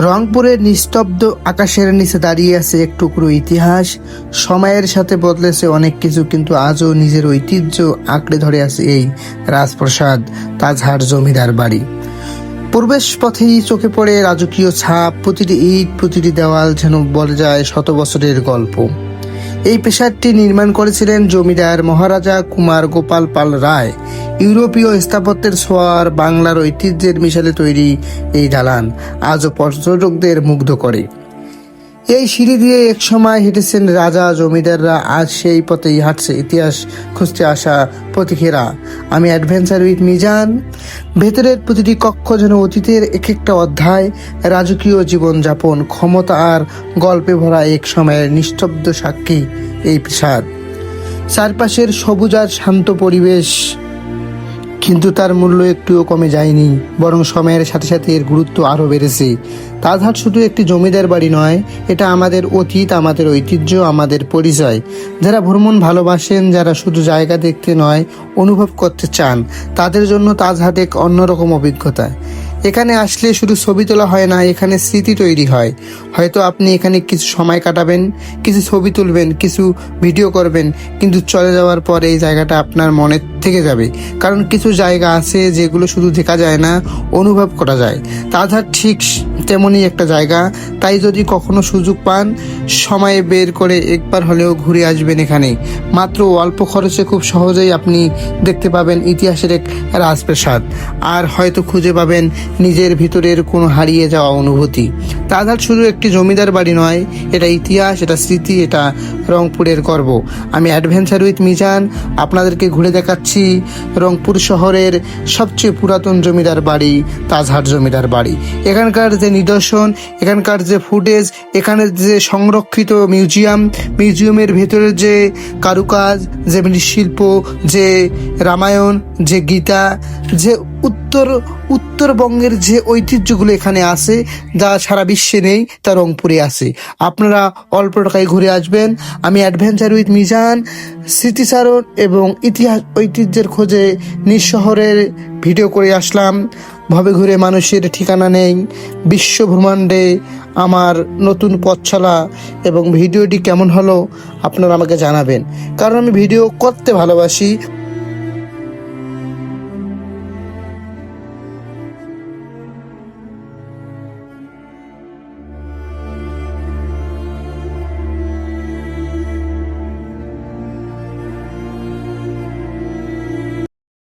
রংপুরের নিস্তব্ধ আকাশের নিচে দাঁড়িয়ে আছে এক টুকরো ইতিহাস। সময়ের সাথে বদলেছে অনেক কিছু, কিন্তু আজও নিজের ঐতিহ্য আঁকড়ে ধরে আছে এই রাজপ্রাসাদ তাজহাট জমিদার বাড়ি। প্রবেশ পথেই চোখে পড়ে রাজকীয় ছাপ, প্রতিটি ইট, প্রতিটি দেওয়াল যেন বলে যায় শত বছরের গল্প। এই প্রাসাদটি নির্মাণ করেছিলেন জমিদার মহারাজা কুমার গোপাল পাল রায়। ইউরোপীয় স্থাপত্যের ছোঁয়ার বাংলার ঐতিহ্যের মিশালে তৈরি এই দালান আজও পর্যটকদের মুগ্ধ করে। এই সিঁড়ি দিয়ে এক সময় হেঁটেছেন রাজা, জমিদাররা, আজ সেই পথেই হাঁটছে ইতিহাস খুঁজতে আসা পথিকেরা। আমি অ্যাডভেঞ্চার উইথ মিজান। ভেতরের প্রতিটি কক্ষ যেন অতীতের এক একটা অধ্যায়, রাজকীয় জীবনযাপন, ক্ষমতা আর গল্পে ভরা এক সময়ের নিস্তব্ধ সাক্ষী এই প্রাসাদ। চারপাশের সবুজ আর শান্ত পরিবেশ, কিন্তু তার মূল্য একটুও কমে যায়নি, বরং সময়ের সাথে সাথে এর গুরুত্ব আরও বেড়েছে। তাজহাট শুধু একটি জমিদার বাড়ি নয়, এটা আমাদের অতীত, আমাদের ঐতিহ্য, আমাদের পরিচয়। যারা ভ্রমণ ভালোবাসেন, যারা শুধু জায়গা দেখতে নয় অনুভব করতে চান, তাদের জন্য তাজহাট এক অন্যরকম অভিজ্ঞতা। এখানে আসলে শুধু ছবি তোলা হয় না, এখানে স্মৃতি তৈরি হয়। হয়তো আপনি এখানে কিছু সময় কাটাবেন, কিছু ছবি তুলবেন, কিছু ভিডিও করবেন, কিন্তু চলে যাওয়ার পর এই জায়গাটা আপনার মনে থেকে যাবে। কারণ কিছু জায়গা আছে যেগুলো শুধু দেখা যায় না, অনুভব করা যায়। তাজহাট ঠিক তেমনই একটা জায়গা। তাই যদি কখনো সুযোগ পান, সময় বের করে একবার হলেও ঘুরে আসবেন এখানে। মাত্র অল্প খরচে খুব সহজেই আপনি দেখতে পাবেন ইতিহাসের এক রাজপ্রাসাদ, আর হয়তো খুঁজে পাবেন নিজের ভিতরের কোনো হারিয়ে যাওয়া অনুভূতি। তাজহাট শুধু একটি জমিদার বাড়ি নয়, এটা ইতিহাস, এটা স্মৃতি, এটা রংপুরের গর্ব। আমি অ্যাডভেঞ্চার উইথ মিজান আপনাদেরকে ঘুরে দেখাচ্ছি রংপুর শহরের সবচেয়ে পুরাতন জমিদার বাড়ি, তাজহাট জমিদার বাড়ি। এখানকার যে নিদর্শন, এখানকার যে ফুটেজ, এখানে যে সংরক্ষিত মিউজিয়ামের ভেতরের যে কারুকাজ, যে মৃৎশিল্প, যে রামায়ণ, যে গীতা, যে উত্তরবঙ্গের যে ঐতিহ্যগুলো এখানে আছে, যা সারা বিশ্বে নেই, তা রংপুরে আছে। আপনারা অল্প টাকায় ঘুরে আসবেন। আমি অ্যাডভেঞ্চার উইথ মিজান স্মৃতিচারণ এবং ইতিহাস ঐতিহ্যের খোঁজে নিজ শহরের ভিডিও করে আসলাম। ভবে ঘুরে মানুষের ঠিকানা নেই। বিশ্ব ব্রহ্মাণ্ডে আমার নতুন পথচলা। এবং ভিডিওটি কেমন হলো আপনারা আমাকে জানাবেন, কারণ আমি ভিডিও করতে ভালোবাসি।